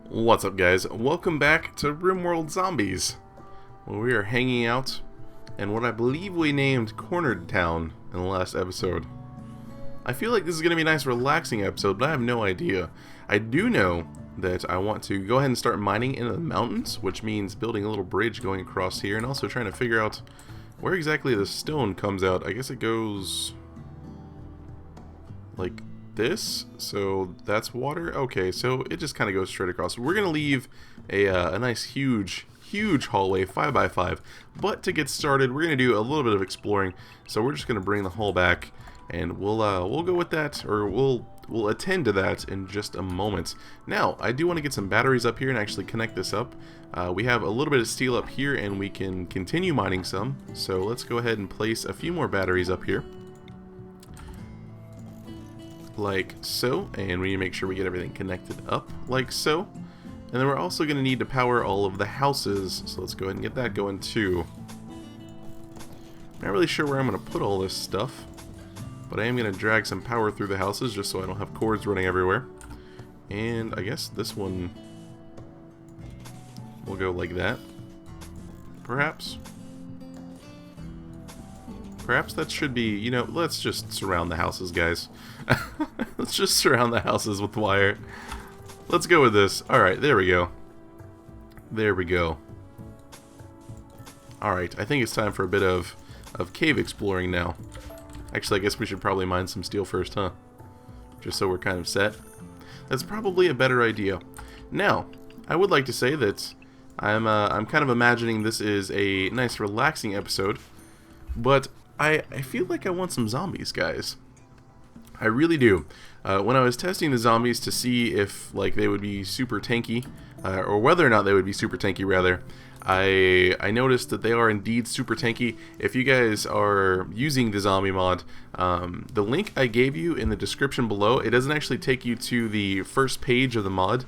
What's up, guys? Welcome back to RimWorld Zombies, where we are hanging out in what I believe we named Cornered Town in the last episode. I feel like this is going to be a nice relaxing episode, but I have no idea. I do know that I want to go ahead and start mining into the mountains, which means building a little bridge going across here, and also trying to figure out where exactly the stone comes out. I guess it goes like this, so that's water. Okay, so it just kind of goes straight across. We're gonna leave a nice huge hallway, 5x5, but to get started we're gonna do a little bit of exploring. So we're just gonna bring the hull back, and we'll go with that, or we'll attend to that in just a moment. Now I do want to get some batteries up here and actually connect this up. We have a little bit of steel up here and we can continue mining some, so let's go ahead and place a few more batteries up here like so, and we need to make sure we get everything connected up like so. And then we're also going to need to power all of the houses, so let's go ahead and get that going too. Not really sure where I'm going to put all this stuff, but I am going to drag some power through the houses just so I don't have cords running everywhere. And I guess this one will go like that, perhaps. Perhaps that should be, you know, let's just surround the houses, guys. Let's just surround the houses with wire. Let's go with this. Alright, there we go. There we go. Alright, I think it's time for a bit of cave exploring now. Actually, I guess we should probably mine some steel first, huh? Just so we're kind of set. That's probably a better idea. Now, I would like to say that I'm kind of imagining this is a nice relaxing episode, but I feel like I want some zombies, guys. I really do. When I was testing the zombies to see if like they would be super tanky, or whether or not they would be super tanky rather, I noticed that they are indeed super tanky. If you guys are using the zombie mod, the link I gave you in the description below, it doesn't actually take you to the first page of the mod.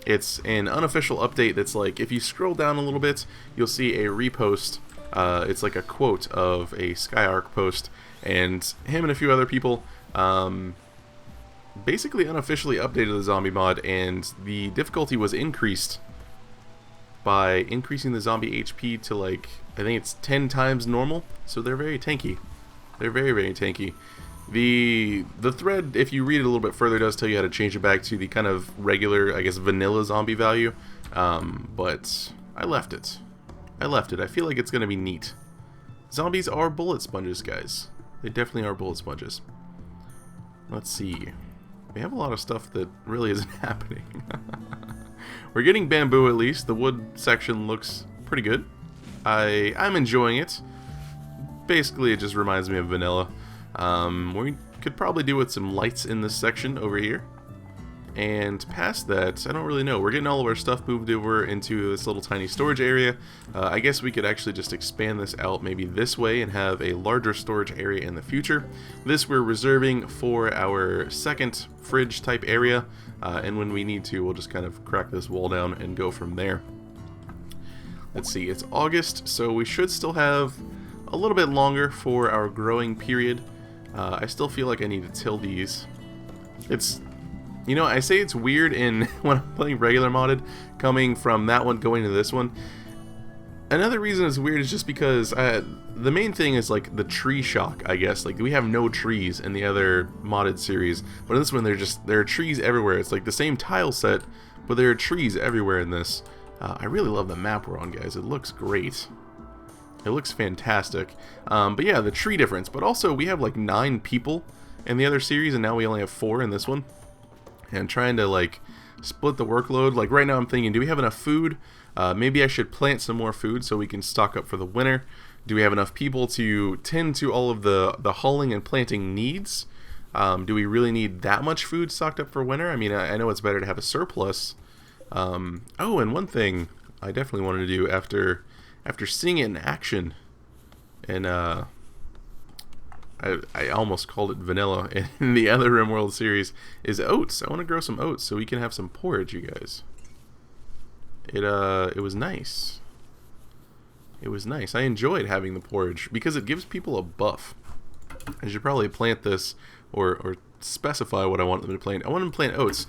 It's an unofficial update that's like, if you scroll down a little bit, you'll see a repost. It's like a quote of a Skyark post, and him and a few other people basically unofficially updated the zombie mod, and the difficulty was increased by increasing the zombie HP to, like, I think it's 10 times normal, so they're very tanky. They're very, very tanky. The thread, if you read it a little bit further, does tell you how to change it back to the kind of regular, I guess, vanilla zombie value, but I left it. I feel like it's going to be neat. Zombies are bullet sponges, guys. They definitely are bullet sponges. Let's see. We have a lot of stuff that really isn't happening. We're getting bamboo at least. The wood section looks pretty good. I'm enjoying it. Basically, it just reminds me of vanilla. We could probably do with some lights in this section over here. And past that, I don't really know. We're getting all of our stuff moved over into this little tiny storage area. I guess we could actually just expand this out maybe this way and have a larger storage area in the future. This we're reserving for our second fridge type area, and when we need to, we'll just kind of crack this wall down and go from there. Let's see, it's August, so we should still have a little bit longer for our growing period. I still feel like I need to till these. You know, I say it's weird when I'm playing regular modded, coming from that one going to this one. Another reason it's weird is just because the main thing is like the tree shock, I guess. Like, we have no trees in the other modded series, but in this one there are trees everywhere. It's like the same tile set, but there are trees everywhere in this. I really love the map we're on, guys. It looks great. It looks fantastic. But yeah, the tree difference. But also, we have like 9 people in the other series, and now we only have 4 in this one. And trying to like split the workload. Like right now I'm thinking, do we have enough food? Maybe I should plant some more food so we can stock up for the winter. Do we have enough people to tend to all of the hauling and planting needs? Do we really need that much food stocked up for winter? I mean, I know it's better to have a surplus. Oh, and one thing I definitely wanted to do after seeing it in action, and I almost called it vanilla in the other RimWorld series, is oats. I want to grow some oats so we can have some porridge, you guys. It was nice. It was nice. I enjoyed having the porridge because it gives people a buff. I should probably plant this or specify what I want them to plant. I want them to plant oats.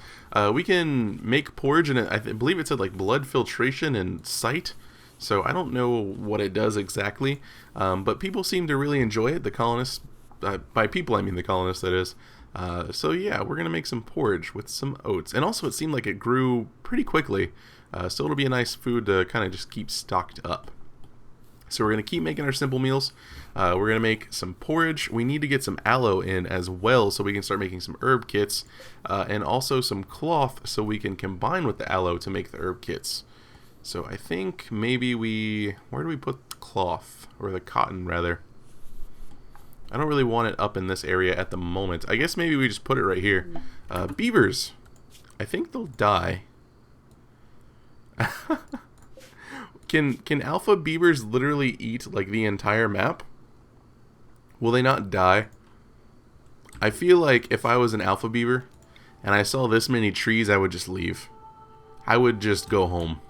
We can make porridge, and I believe it said like blood filtration and sight. So I don't know what it does exactly, but people seem to really enjoy it. The colonists, by people I mean the colonists, that is. So yeah, we're gonna make some porridge with some oats, and also it seemed like it grew pretty quickly. So it'll be a nice food to kind of just keep stocked up. So we're going to keep making our simple meals. We're going to make some porridge. We need to get some aloe in as well so we can start making some herb kits. And also some cloth so we can combine with the aloe to make the herb kits. So I think maybe where do we put the cloth? Or the cotton, rather. I don't really want it up in this area at the moment. I guess maybe we just put it right here. Beavers. I think they'll die. Can alpha beavers literally eat like the entire map? Will they not die? I feel like if I was an alpha beaver and I saw this many trees, I would just leave. I would just go home.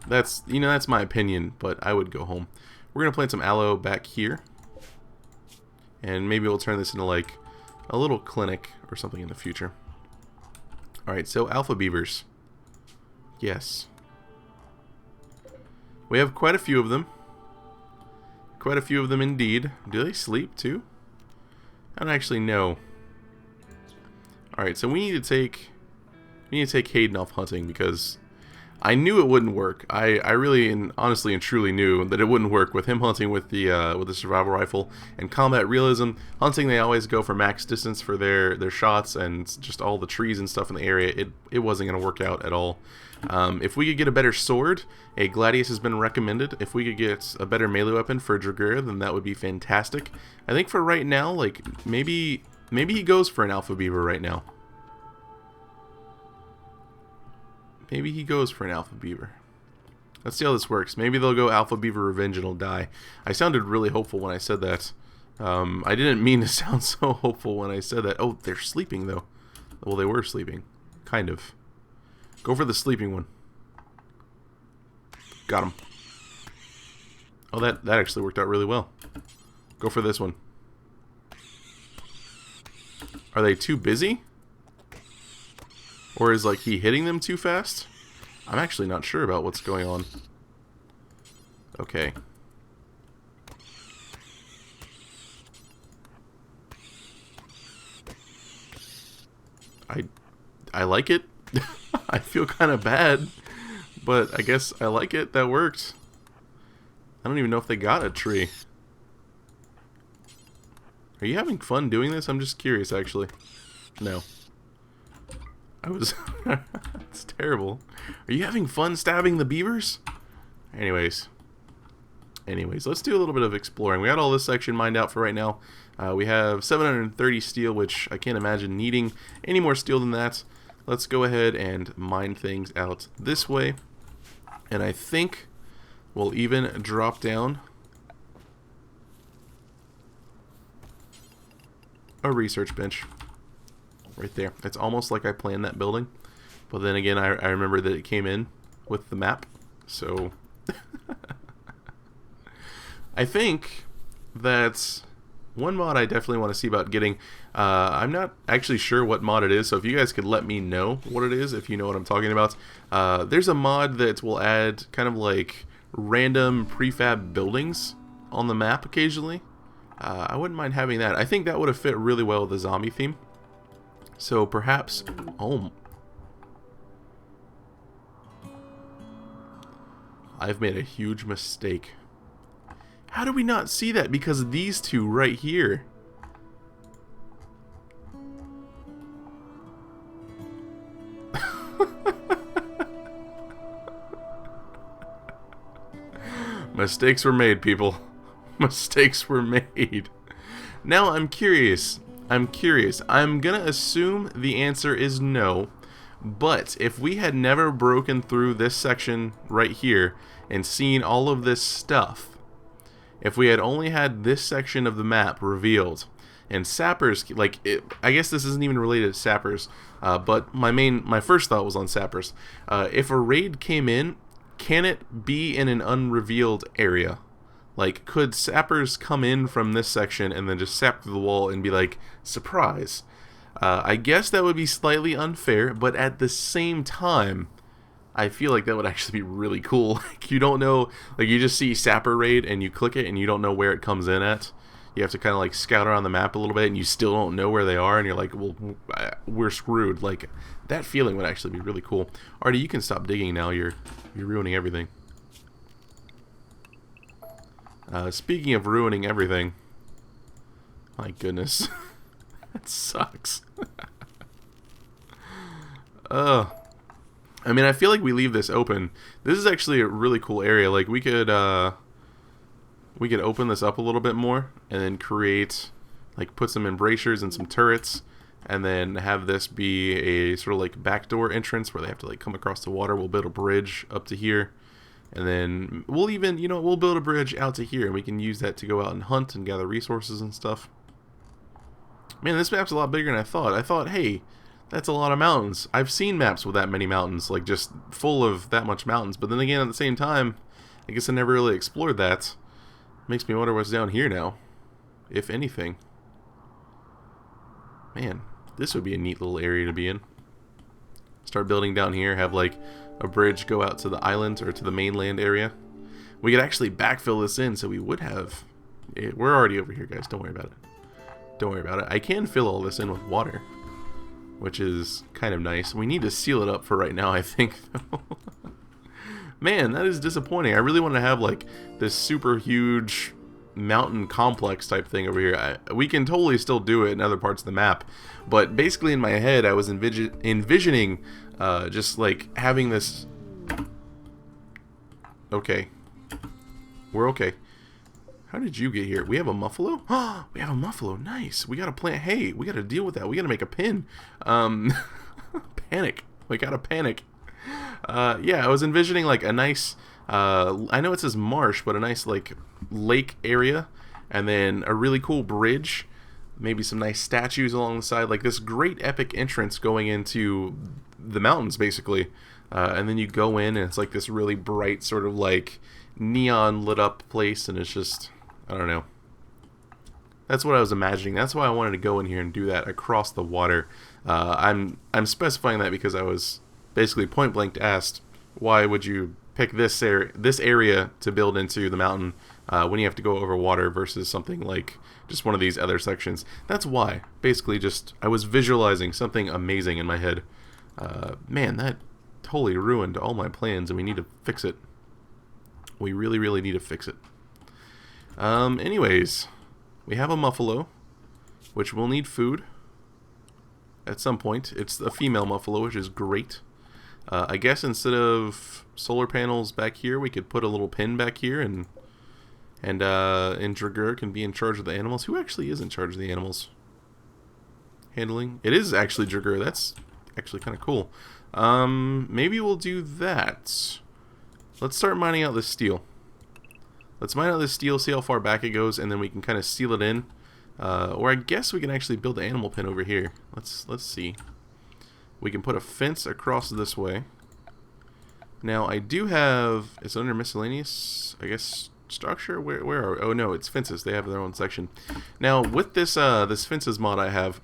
That's my opinion, but I would go home. We're gonna plant some aloe back here, and maybe we'll turn this into like a little clinic or something in the future. All right, so alpha beavers. Yes. We have quite a few of them. Quite a few of them indeed. Do they sleep too? I don't actually know. Alright, so we need to take Hayden off hunting because I knew it wouldn't work. I really and honestly and truly knew that it wouldn't work with him hunting with the survival rifle and combat realism. Hunting, they always go for max distance for their shots, and just all the trees and stuff in the area, it wasn't going to work out at all. If we could get a better sword, a Gladius has been recommended. If we could get a better melee weapon for Draguer, then that would be fantastic. I think for right now, like maybe he goes for an alpha beaver right now. Maybe he goes for an alpha beaver. Let's see how this works. Maybe they'll go alpha beaver revenge and he'll die. I sounded really hopeful when I said that. I didn't mean to sound so hopeful when I said that. Oh, they're sleeping though. Well, they were sleeping. Kind of. Go for the sleeping one. Got him. Oh, that actually worked out really well. Go for this one. Are they too busy? Or is like he hitting them too fast? I'm actually not sure about what's going on. Okay. I like it. I feel kind of bad, but I guess I like it. That worked. I don't even know if they got a tree. Are you having fun doing this? I'm just curious, actually. No. I was... It's terrible. Are you having fun stabbing the beavers? Anyways, let's do a little bit of exploring. We got all this section mined out for right now. We have 730 steel, which I can't imagine needing any more steel than that. Let's go ahead and mine things out this way. And I think we'll even drop down a research bench right there. It's almost like I planned that building. But then again, I remember that it came in with the map. So I think that one mod I definitely want to see about getting, I'm not actually sure what mod it is, so if you guys could let me know what it is, if you know what I'm talking about. There's a mod that will add kind of like random prefab buildings on the map occasionally. I wouldn't mind having that. I think that would have fit really well with the zombie theme. So perhaps... Oh. I've made a huge mistake. How do we not see that? Because of these two right here. Mistakes were made, people. Mistakes were made. Now I'm curious. I'm gonna assume the answer is no. But if we had never broken through this section right here and seen all of this stuff, if we had only had this section of the map revealed, and sappers, like, I guess this isn't even related to sappers, but my first thought was on sappers. If a raid came in, can it be in an unrevealed area? Like, could sappers come in from this section and then just sap through the wall and be like, surprise? I guess that would be slightly unfair, but at the same time, I feel like that would actually be really cool. Like, you don't know, like, you just see Sapper Raid and you click it and you don't know where it comes in at. You have to kind of like scout around the map a little bit and you still don't know where they are and you're like, well, we're screwed. Like, that feeling would actually be really cool. Artie, you can stop digging now. You're ruining everything. Speaking of ruining everything, my goodness. That sucks. I mean, I feel like we leave this open. This is actually a really cool area. Like, we could open this up a little bit more and then create, like, put some embrasures and some turrets and then have this be a sort of like backdoor entrance where they have to like come across the water. We'll build a bridge up to here and then we'll even, you know, we'll build a bridge out to here and we can use that to go out and hunt and gather resources and stuff. Man, this map's a lot bigger than I thought. I thought, hey, that's a lot of mountains. I've seen maps with that many mountains, like just full of that much mountains. But then again, at the same time, I guess I never really explored that. Makes me wonder what's down here now, if anything. Man, this would be a neat little area to be in. Start building down here, have like a bridge go out to the island or to the mainland area. We could actually backfill this in, so we would have... We're already over here, guys. Don't worry about it. Don't worry about it. I can fill all this in with water, which is kind of nice. We need to seal it up for right now, I think. Man, that is disappointing. I really want to have like this super huge mountain complex type thing over here. We can totally still do it in other parts of the map, but basically in my head I was envisioning just like having this... Okay. We're okay. How did you get here? We have a muffalo? Oh, we have a muffalo. Nice. We got to plant hay. We got to deal with that. We got to make a pin. Panic. We got to panic. Yeah, I was envisioning like a nice, I know it says marsh, but a nice like lake area, and then a really cool bridge, maybe some nice statues along the side, like this great epic entrance going into the mountains basically, and then you go in and it's like this really bright sort of like neon lit up place, and it's just, I don't know. That's what I was imagining. That's why I wanted to go in here and do that across the water. I'm specifying that because I was basically point blank asked, why would you pick this area to build into the mountain when you have to go over water versus something like just one of these other sections? That's why. Basically, just I was visualizing something amazing in my head. Man, that totally ruined all my plans, and we need to fix it. We really, really need to fix it. Anyways, we have a muffalo, which will need food at some point. It's a female muffalo, which is great. I guess instead of solar panels back here, we could put a little pin back here, and Dragur can be in charge of the animals. Who actually is in charge of the animals? Handling? It is actually Dragur. That's actually kind of cool. Maybe we'll do that. Let's start mining out this steel. Let's mine out this steel, see how far back it goes, and then we can kind of seal it in. Or I guess we can actually build the animal pen over here. Let's see. We can put a fence across this way. Now I do have, it's under miscellaneous, I guess, structure. Where are? Oh no, it's fences. They have their own section. Now with this this fences mod I have,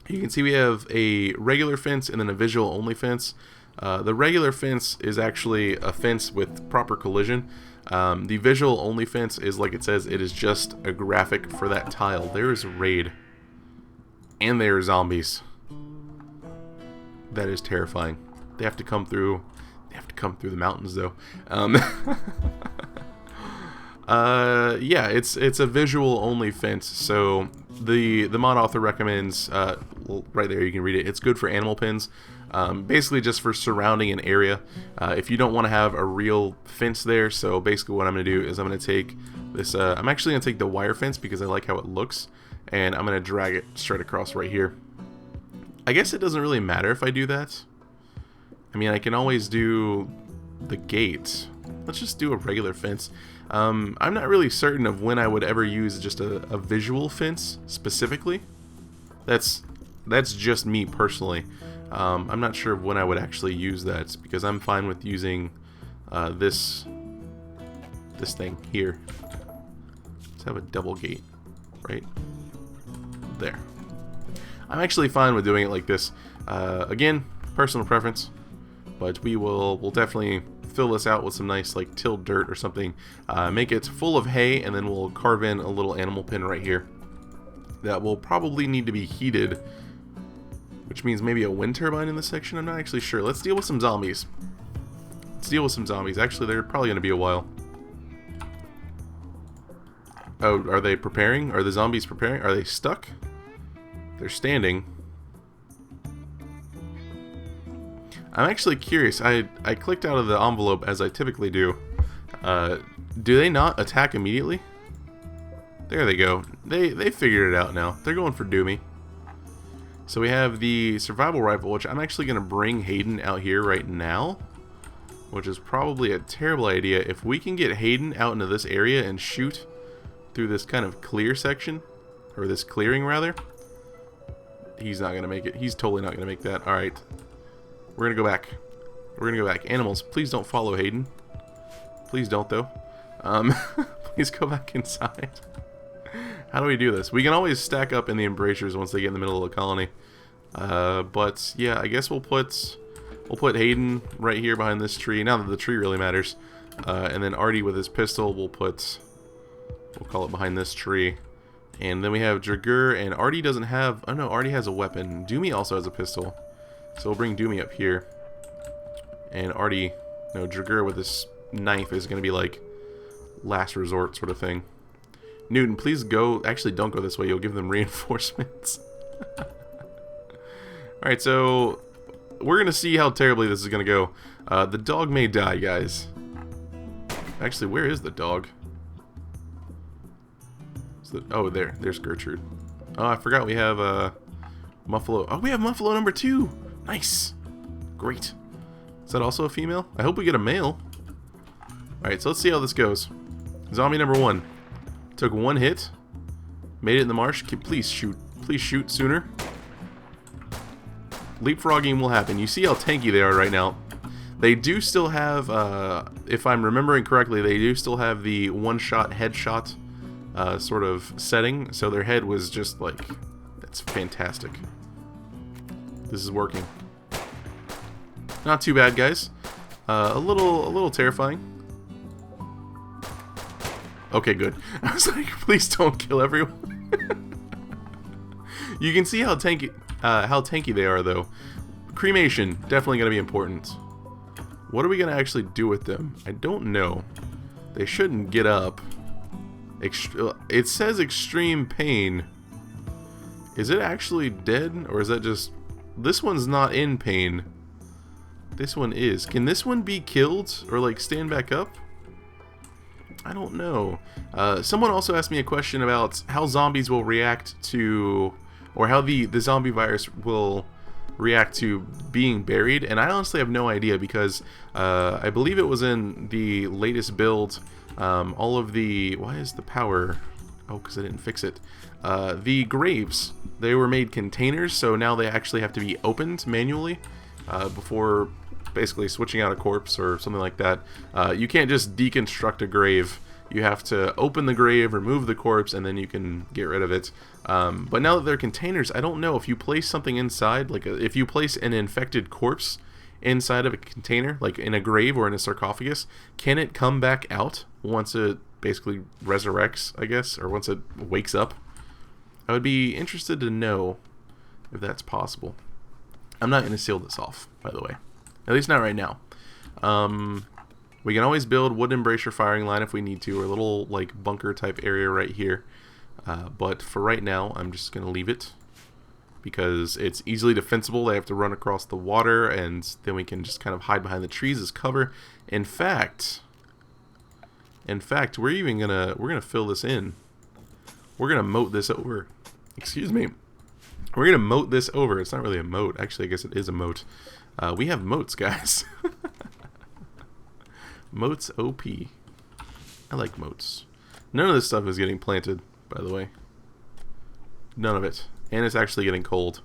you can see we have a regular fence and then a visual only fence. The regular fence is actually a fence with proper collision. The visual only fence is, like it says, it is just a graphic for that tile. There is a raid. And there are zombies. That is terrifying. They have to come through. They have to come through the mountains, though. Yeah, it's a visual only fence. So the mod author recommends, well, right there you can read it. It's good for animal pens. Basically just for surrounding an area. If you don't want to have a real fence there, so basically what I'm going to do is I'm going to take this, I'm actually going to take the wire fence because I like how it looks, and I'm going to drag it straight across right here. I guess it doesn't really matter if I do that. I mean, I can always do the gate. Let's just do a regular fence. I'm not really certain of when I would ever use just a visual fence specifically. That's just me personally. I'm not sure when I would actually use that because I'm fine with using this thing here. Let's have a double gate right there. I'm actually fine with doing it like this. Again, personal preference, but we'll definitely fill this out with some nice like tilled dirt or something. Make it full of hay, and then we'll carve in a little animal pen right here that will probably need to be heated, which means maybe a wind turbine in this section. I'm not actually sure. Let's deal with some zombies. Actually, they're probably going to be a while. Oh, are they preparing? Are the zombies preparing? Are they stuck? They're standing. I'm actually curious. I clicked out of the envelope as I typically do. Do they not attack immediately? There they go. They figured it out now. They're going for Doomy. So we have the survival rifle, which I'm actually going to bring Hayden out here right now, which is probably a terrible idea. If we can get Hayden out into this area and shoot through this kind of clear section, or this clearing rather, he's not going to make it. He's totally not going to make that. Alright. We're going to go back. We're going to go back. Animals, please don't follow Hayden. Please don't, though. Please go back inside. How do we do this? We can always stack up in the embrasures once they get in the middle of the colony. But yeah, I guess we'll put Hayden right here behind this tree. Now that the tree really matters. And then Artie with his pistol, we'll call it behind this tree. And then we have Dragur, and Artie doesn't have. Oh no, Artie has a weapon. Doomy also has a pistol, so we'll bring Doomy up here. And Artie, no, Dragur with his knife is going to be like last resort sort of thing. Newton, please go. Actually, don't go this way. You'll give them reinforcements. Alright, so we're going to see how terribly this is going to go. The dog may die, guys. Actually, where is the dog? Oh, there's Gertrude. Oh, I forgot we have Muffalo. Oh, we have Muffalo number 2. Nice. Great. Is that also a female? I hope we get a male. Alright, so let's see how this goes. Zombie number 1. Took 1 hit. Made it in the marsh. Please shoot. Please shoot sooner. Leapfrogging will happen. You see how tanky they are right now. They do still have, if I'm remembering correctly, they do still have the one-shot headshot sort of setting. So their head was just like, that's fantastic. This is working. Not too bad, guys. A little terrifying. Okay, good. I was like, please don't kill everyone. You can see how tanky they are, though. Cremation, definitely going to be important. What are we going to actually do with them? I don't know. They shouldn't get up. It says extreme pain. Is it actually dead, or is that just... This one's not in pain. This one is. Can this one be killed, or like stand back up? I don't know. Someone also asked me a question about how zombies will react to, or how the zombie virus will react to being buried, and I honestly have no idea, because I believe it was in the latest build, all of the, why is the power, oh, because I didn't fix it, the graves, they were made containers, so now they actually have to be opened manually before basically switching out a corpse or something like that. You can't just deconstruct a grave. You have to open the grave, remove the corpse, and then you can get rid of it. But now that they're containers, I don't know if you place something inside, like if you place an infected corpse inside of a container, like in a grave or in a sarcophagus, can it come back out once it basically resurrects, I guess, or once it wakes up? I would be interested to know if that's possible. I'm not going to seal this off, by the way. At least not right now. We can always build wood embrasure firing line if we need to, or a little like bunker type area right here. But for right now, I'm just going to leave it because it's easily defensible. They have to run across the water, and then we can just kind of hide behind the trees as cover. In fact, we're gonna fill this in. We're gonna moat this over. Excuse me. We're gonna moat this over. It's not really a moat. Actually, I guess it is a moat. We have moats, guys. Moats OP. I like moats. None of this stuff is getting planted, by the way. None of it. And it's actually getting cold.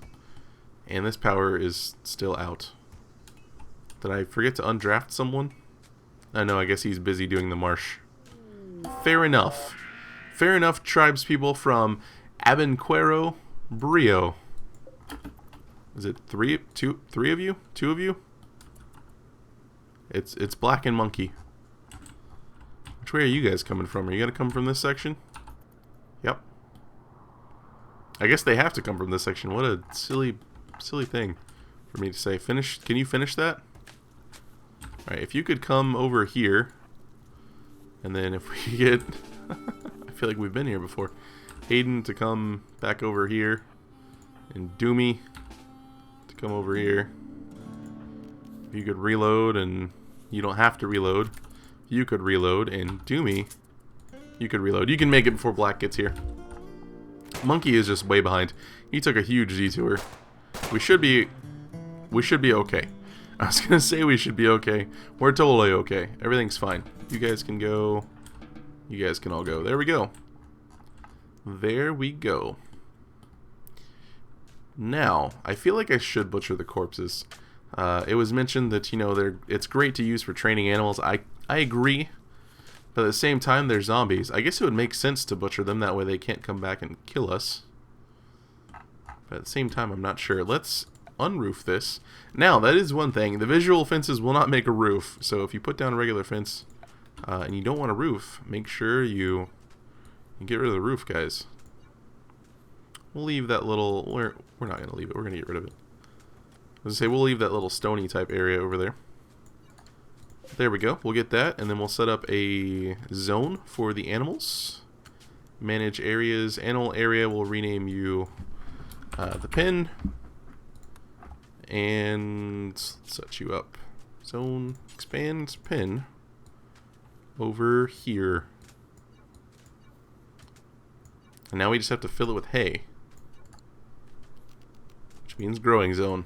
And this power is still out. Did I forget to undraft someone? I know, I guess he's busy doing the marsh. Fair enough. Fair enough, tribespeople from Abenquero Brio. Is it three of you? Two of you? It's Black and Monkey. Which way are you guys coming from? Are you gonna come from this section? Yep. I guess they have to come from this section. What a silly thing for me to say. Finish. Can you finish that? Alright, if you could come over here. And then if we could get... I feel like we've been here before. Hayden to come back over here. And Doomy to come over here. If you could reload, and you don't have to reload. You could reload, and Doomy, you could reload. You can make it before Black gets here. Monkey is just way behind. He took a huge detour. We should be okay. I was gonna say we should be okay. We're totally okay. Everything's fine. You guys can go. You guys can all go. There we go. There we go. Now, I feel like I should butcher the corpses. It was mentioned that, you know, it's great to use for training animals. I agree. But at the same time, they're zombies. I guess it would make sense to butcher them. That way they can't come back and kill us. But at the same time, I'm not sure. Let's unroof this. Now, that is one thing. The visual fences will not make a roof. So if you put down a regular fence and you don't want a roof, make sure you get rid of the roof, guys. We'll leave that little... We're not going to leave it. We're going to get rid of it. I was going to say, we'll leave that little stony type area over there. There we go. We'll get that, and then we'll set up a zone for the animals. Manage areas. Animal area, we'll rename you the pen. And set you up. Zone, expand pen over here. And now we just have to fill it with hay. Which means growing zone.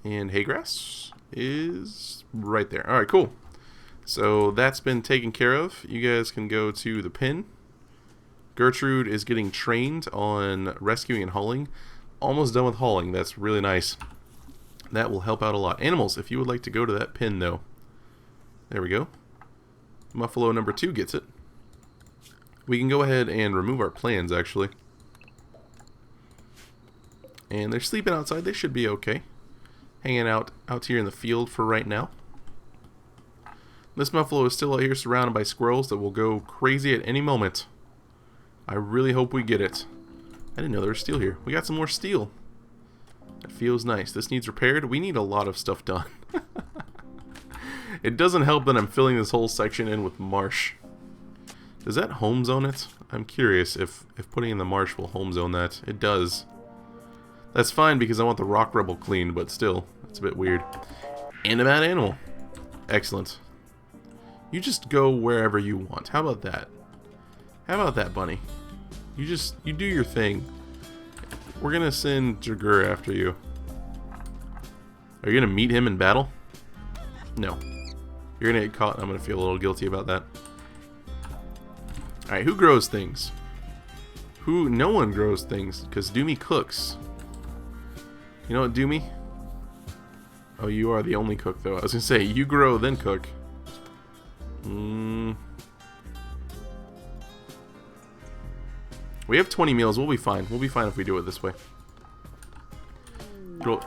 And hay grass is right there. Alright, cool. So that's been taken care of. You guys can go to the pen. Gertrude is getting trained on rescuing and hauling. Almost done with hauling. That's really nice. That will help out a lot. Animals, if you would like to go to that pen, though. There we go. Muffalo number 2 gets it. We can go ahead and remove our plans, actually. And they're sleeping outside. They should be okay. Hanging out here in the field for right now. This muffalo is still out here surrounded by squirrels that will go crazy at any moment. I really hope we get it. I didn't know there was steel here. We got some more steel. That feels nice. This needs repaired. We need a lot of stuff done. It doesn't help that I'm filling this whole section in with marsh. Does that home zone it? I'm curious if putting in the marsh will home zone that. It does. That's fine because I want the rock rebel cleaned, but still, it's a bit weird. And a mad animal. Excellent. You just go wherever you want. How about that? How about that, bunny? You do your thing. We're gonna send Jagur after you. Are you gonna meet him in battle? No. You're gonna get caught and I'm gonna feel a little guilty about that. Alright, who grows things? No one grows things, because Doomy cooks. You know what, Doomy? Oh, you are the only cook, though. I was gonna say, you grow, then cook. We have 20 meals. We'll be fine. We'll be fine if we do it this way.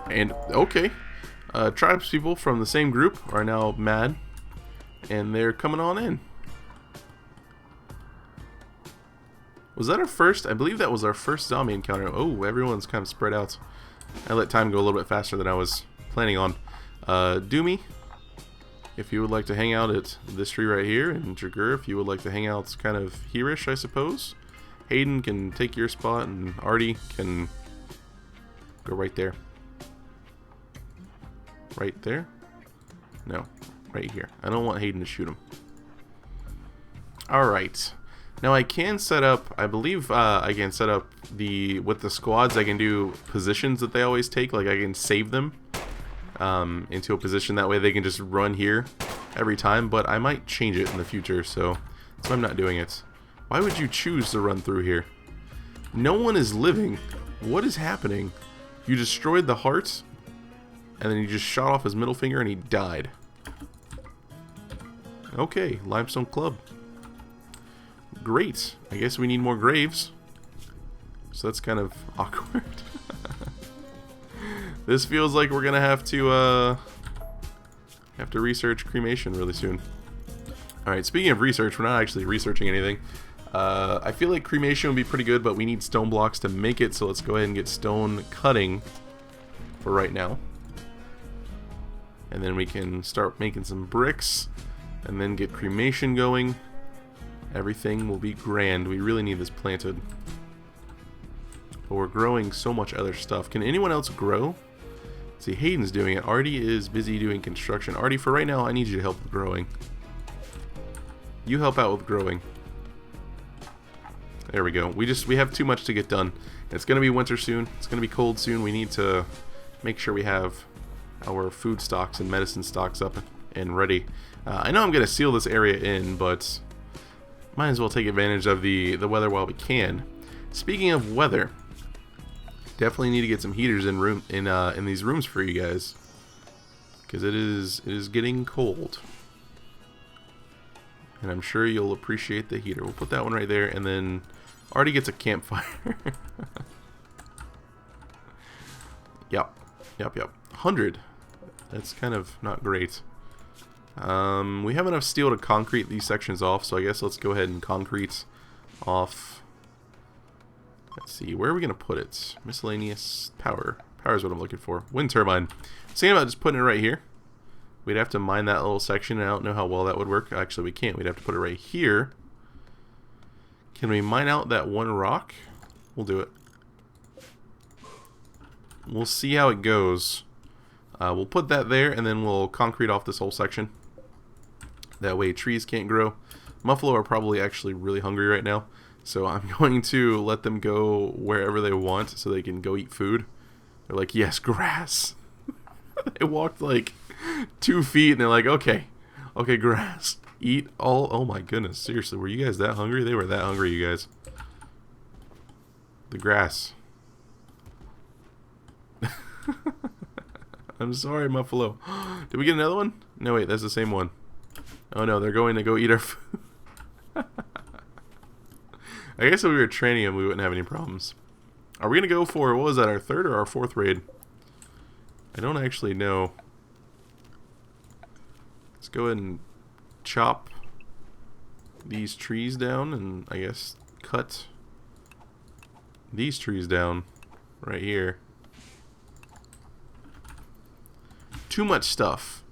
And, okay. Tribes people from the same group are now mad. And they're coming on in. Was that our first? I believe that was our first zombie encounter. Oh, everyone's kind of spread out. I let time go a little bit faster than I was planning on. Doomy, if you would like to hang out at this tree right here. And Jagur, if you would like to hang out kind of here-ish, I suppose. Hayden can take your spot, and Artie can go right there. Right there? No, right here. I don't want Hayden to shoot him. Alright. Now I can set up, I believe I can set up with the squads, I can do positions that they always take. Like I can save them into a position. That way they can just run here every time. But I might change it in the future, so that's why I'm not doing it. Why would you choose to run through here? No one is living. What is happening? You destroyed the heart, and then you just shot off his middle finger and he died. Okay, Limestone Club. great. I guess we need more graves. So that's kind of awkward. This feels like we're gonna have to research cremation really soon. Alright, speaking of research, we're not actually researching anything. I feel like cremation would be pretty good, but we need stone blocks to make it, so let's go ahead and get stone cutting for right now. And then we can start making some bricks, and then get cremation going. Everything will be grand. We really need this planted. But we're growing so much other stuff. Can anyone else grow? See, Hayden's doing it. Artie is busy doing construction. Artie, for right now, I need you to help with growing. You help out with growing. There we go. We have too much to get done. It's going to be winter soon. It's going to be cold soon. We need to make sure we have our food stocks and medicine stocks up and ready. I know I'm going to seal this area in, but might as well take advantage of the weather while we can. Speaking of weather, definitely need to get some heaters in these rooms for you guys, because it is getting cold, and I'm sure you'll appreciate the heater. We'll put that one right there, and then Artie gets a campfire. Yep. 100. That's kind of not great. We have enough steel to concrete these sections off, so I guess let's go ahead and concrete off. Let's see, where are we going to put it? Miscellaneous power. Power is what I'm looking for. Wind turbine. Thinking about just putting it right here. We'd have to mine that little section, and I don't know how well that would work. Actually, we can't. We'd have to put it right here. Can we mine out that one rock? We'll do it. We'll see how it goes. We'll put that there, and then we'll concrete off this whole section. That way trees can't grow. Muffalo are probably actually really hungry right now, so I'm going to let them go wherever they want so they can go eat food. They're like, yes, grass. They walked like 2 feet, and they're like, okay, grass. Eat all. Oh my goodness, seriously, were you guys that hungry? They were that hungry, you guys. The grass. I'm sorry, Muffalo. Did we get another one? No, wait, that's the same one. Oh no, they're going to go eat our food. I guess if we were training them, we wouldn't have any problems. Are we going to go for, what was that, our 3rd or our 4th raid? I don't actually know. Let's go ahead and chop these trees down, and I guess cut these trees down right here. Too much stuff.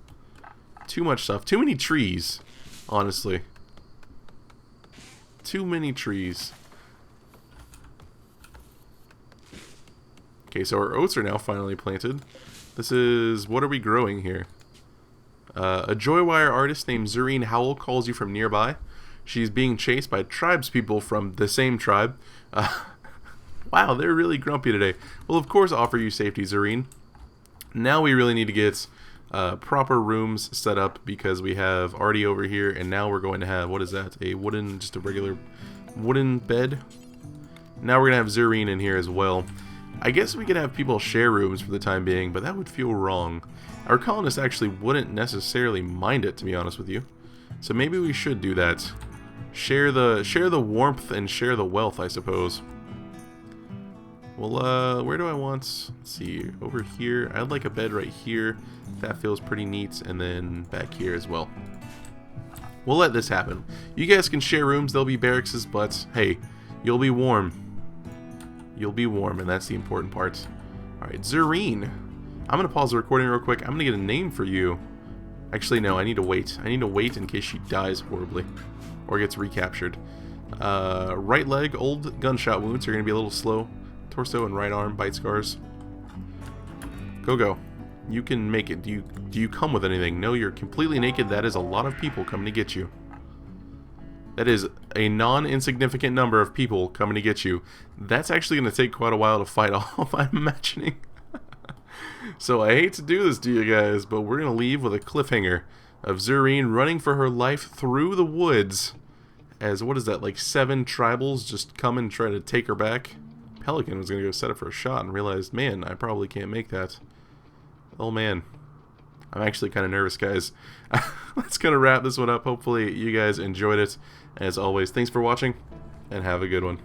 Too much stuff. Too many trees, honestly. Too many trees. Okay, so our oats are now finally planted. This is... what are we growing here? A Joywire artist named Zureen Howell calls you from nearby. She's being chased by tribespeople from the same tribe. Wow, they're really grumpy today. Well, of course, offer you safety, Zureen. Now we really need to get proper rooms set up, because we have Artie over here, and now we're going to have, what is that? A wooden, just a regular wooden bed. Now we're going to have Zureen in here as well. I guess we could have people share rooms for the time being, but that would feel wrong. Our colonists actually wouldn't necessarily mind it, to be honest with you. So maybe we should do that. Share the warmth and share the wealth, I suppose. Well, where do I want? Let's see, over here. I'd like a bed right here. That feels pretty neat, and then back here as well. We'll let this happen. You guys can share rooms. They'll be barracks, but hey, you'll be warm. You'll be warm, and that's the important part. All right, Zureen. I'm gonna pause the recording real quick. I'm gonna get a name for you. Actually, no. I need to wait. I need to wait in case she dies horribly, or gets recaptured. Right leg, old gunshot wounds are gonna be a little slow. Torso and right arm, bite scars. Go. You can make it. Do you come with anything? No, you're completely naked. That is a lot of people coming to get you. That is a non-insignificant number of people coming to get you. That's actually going to take quite a while to fight off, I'm imagining. So I hate to do this to you guys, but we're going to leave with a cliffhanger of Zureen running for her life through the woods as, what is that, like 7 tribals just come and try to take her back. Pelican was going to go set up for a shot and realized, man, I probably can't make that. Oh man. I'm actually kind of nervous, guys. Let's kind of wrap this one up. Hopefully you guys enjoyed it. As always, thanks for watching. and have a good one.